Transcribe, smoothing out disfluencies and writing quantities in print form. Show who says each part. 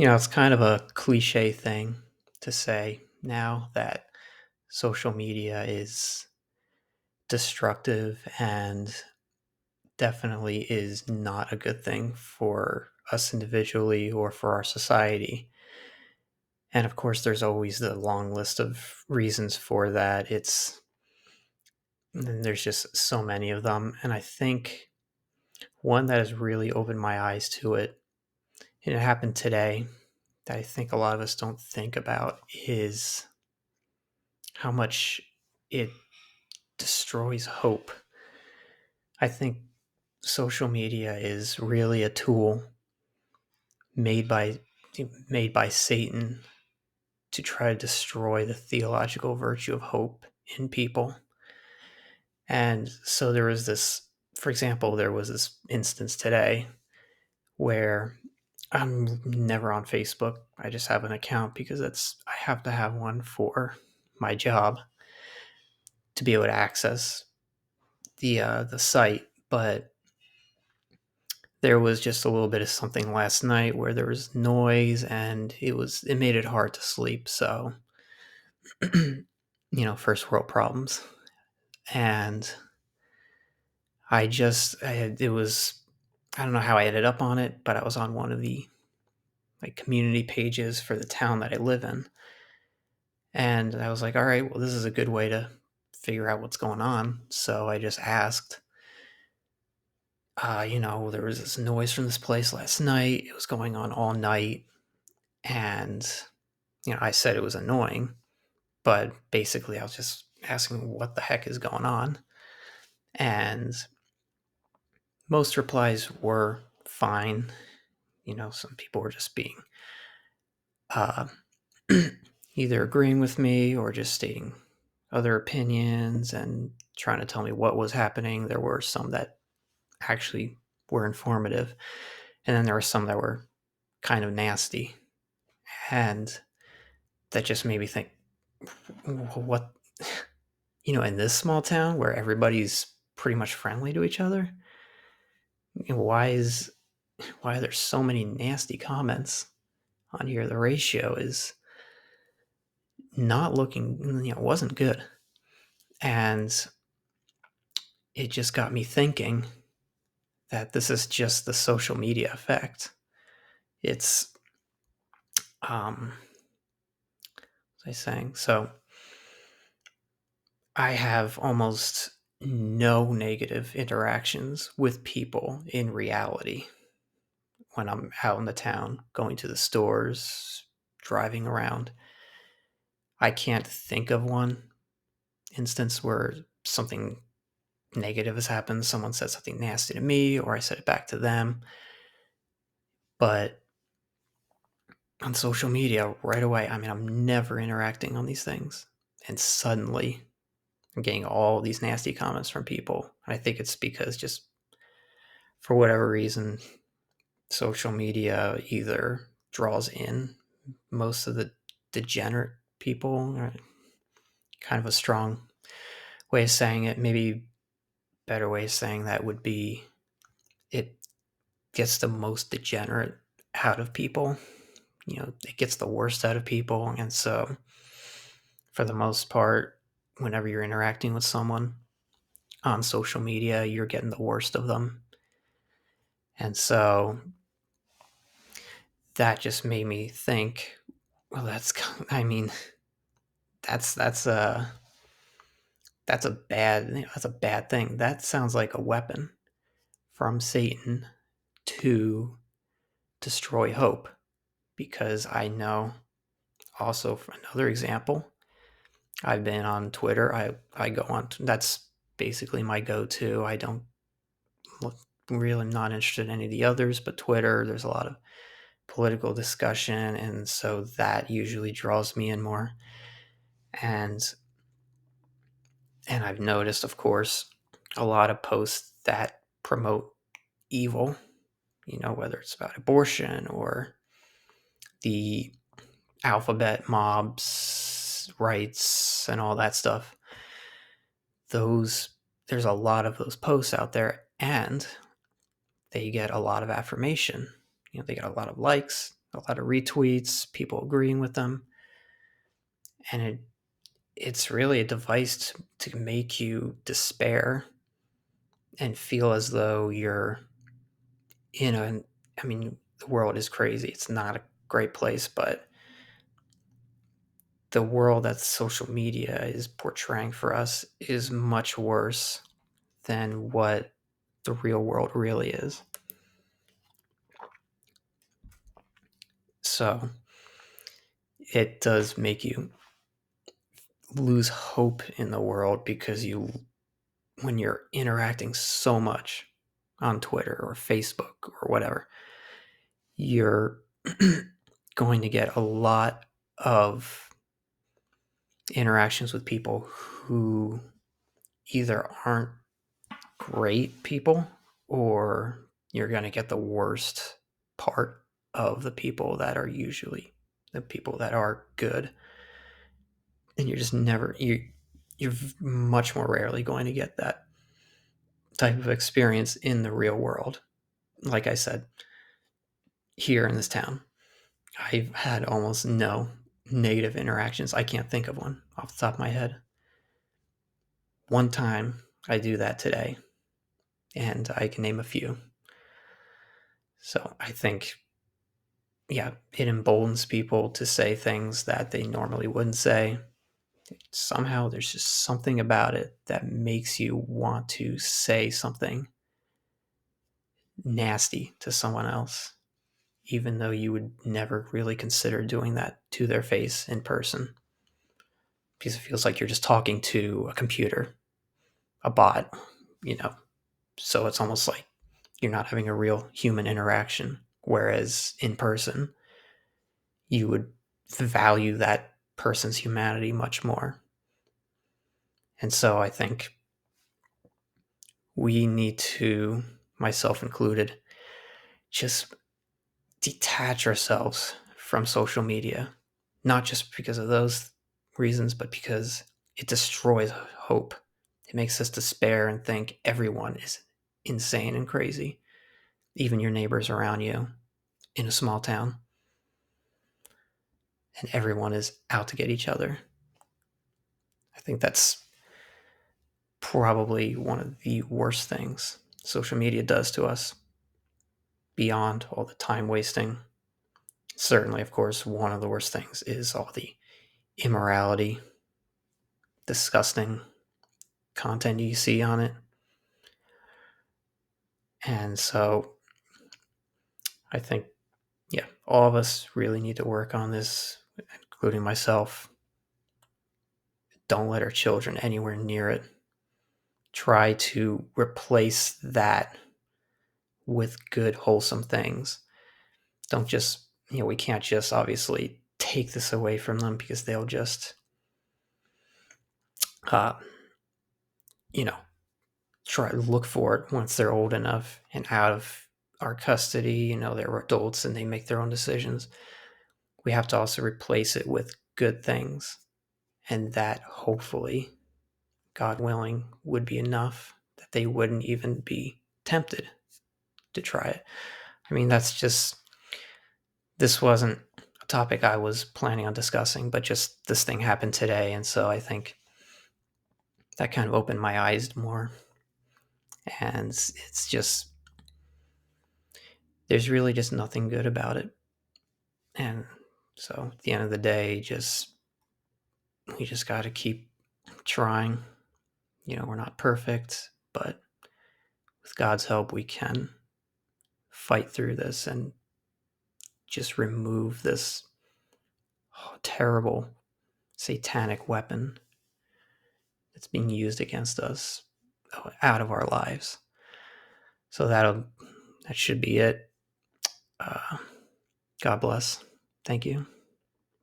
Speaker 1: It's kind of a cliche thing to say now that social media is destructive and definitely is not a good thing for us individually or for our society. And of course, there's always the long list of reasons for that. And there's just so many of them. And I think one that has really opened my eyes to it, and it happened today, that I think a lot of us don't think about is how much it destroys hope. I think social media is really a tool made by made by Satan to try to destroy the theological virtue of hope in people. And so there was this, for example, there was this instance today where I'm never on Facebook. I just have an account because I have to have one for my job to be able to access the site. But there was just a little bit of something last night where there was noise and it made it hard to sleep. So, first world problems. And it was, I don't know how I ended up on it, but I was on one of the like community pages for the town that I live in. And I was like, all right, well, this is a good way to figure out what's going on. So I just asked, there was this noise from this place last night. It was going on all night. And, I said it was annoying, but basically I was just asking what the heck is going on. And most replies were fine. Some people were just being uh, either agreeing with me or just stating other opinions and trying to tell me what was happening. There were some that actually were informative, and then there were some that were kind of nasty. And that just made me think, what, in this small town where everybody's pretty much friendly to each other, why are there so many nasty comments on here? The ratio is not looking, wasn't good. And it just got me thinking that this is just the social media effect. It's, what was I saying? So I have almost no negative interactions with people in reality when I'm out in the town, going to the stores, driving around. I can't think of one instance where something negative has happened. Someone said something nasty to me, or I said it back to them. But on social media, right away, I mean, I'm never interacting on these things. And suddenly, I'm getting all these nasty comments from people. And I think it's because just for whatever reason, social media either draws in most of the degenerate people, or kind of a strong way of saying it. Maybe better way of saying that would be it gets the most degenerate out of people. It gets the worst out of people. And so, for the most part, whenever you're interacting with someone on social media, you're getting the worst of them. And so that just made me think, well, I mean, that's, that's a, that's a bad thing. That sounds like a weapon from Satan to destroy hope. Because I know also, for another example, I've been on Twitter. I go on, that's basically my go-to. I don't really, am not interested in any of the others, but Twitter, there's a lot of political discussion, and so that usually draws me in more. And I've noticed, of course, a lot of posts that promote evil, whether it's about abortion or the alphabet mobs rights and all that stuff. There's a lot of those posts out there, and they get a lot of affirmation. They get a lot of likes, a lot of retweets, people agreeing with them, and it's really a device to make you despair and feel as though you're in a. I mean, the world is crazy. It's not a great place, but the world that social media is portraying for us is much worse than what the real world really is. So it does make you lose hope in the world because when you're interacting so much on Twitter or Facebook or whatever, you're going to get a lot of interactions with people who either aren't great people or you're going to get the worst part of the people that are usually the people that are good, and you're just never you're much more rarely going to get that type of experience in the real world. Like I said, here in this town, I've had almost no negative interactions. I can't think of one off the top of my head. One time I do that today, and I can name a few. So I think, yeah, it emboldens people to say things that they normally wouldn't say. Somehow there's just something about it that makes you want to say something nasty to someone else, even though you would never really consider doing that to their face in person, because it feels like you're just talking to a computer, a bot, you know. So it's almost like you're not having a real human interaction. Whereas in person, you would value that person's humanity much more. And so I think we need to, myself included, just detach ourselves from social media, not just because of those reasons, but because it destroys hope. It makes us despair and think everyone is insane and crazy, even your neighbors around you in a small town, and everyone is out to get each other. I think that's probably one of the worst things social media does to us, beyond all the time wasting. Certainly, of course, one of the worst things is all the immorality, disgusting content you see on it. And so I think, yeah, all of us really need to work on this, including myself. Don't let our children anywhere near it. Try to replace that with good, wholesome things. Don't just, we can't just obviously take this away from them because they'll just, uh, you know, try to look for it once they're old enough and out of our custody. They're adults and they make their own decisions. We have to also replace it with good things, and that hopefully, God willing, would be enough that they wouldn't even be tempted to try it. I mean, this wasn't a topic I was planning on discussing, but just this thing happened today. And so I think that kind of opened my eyes more. And it's just, there's really just nothing good about it. And so at the end of the day, we just got to keep trying. We're not perfect, but with God's help, we can fight through this and just remove this terrible satanic weapon that's being used against us out of our lives. So that should be it. God bless. Thank you.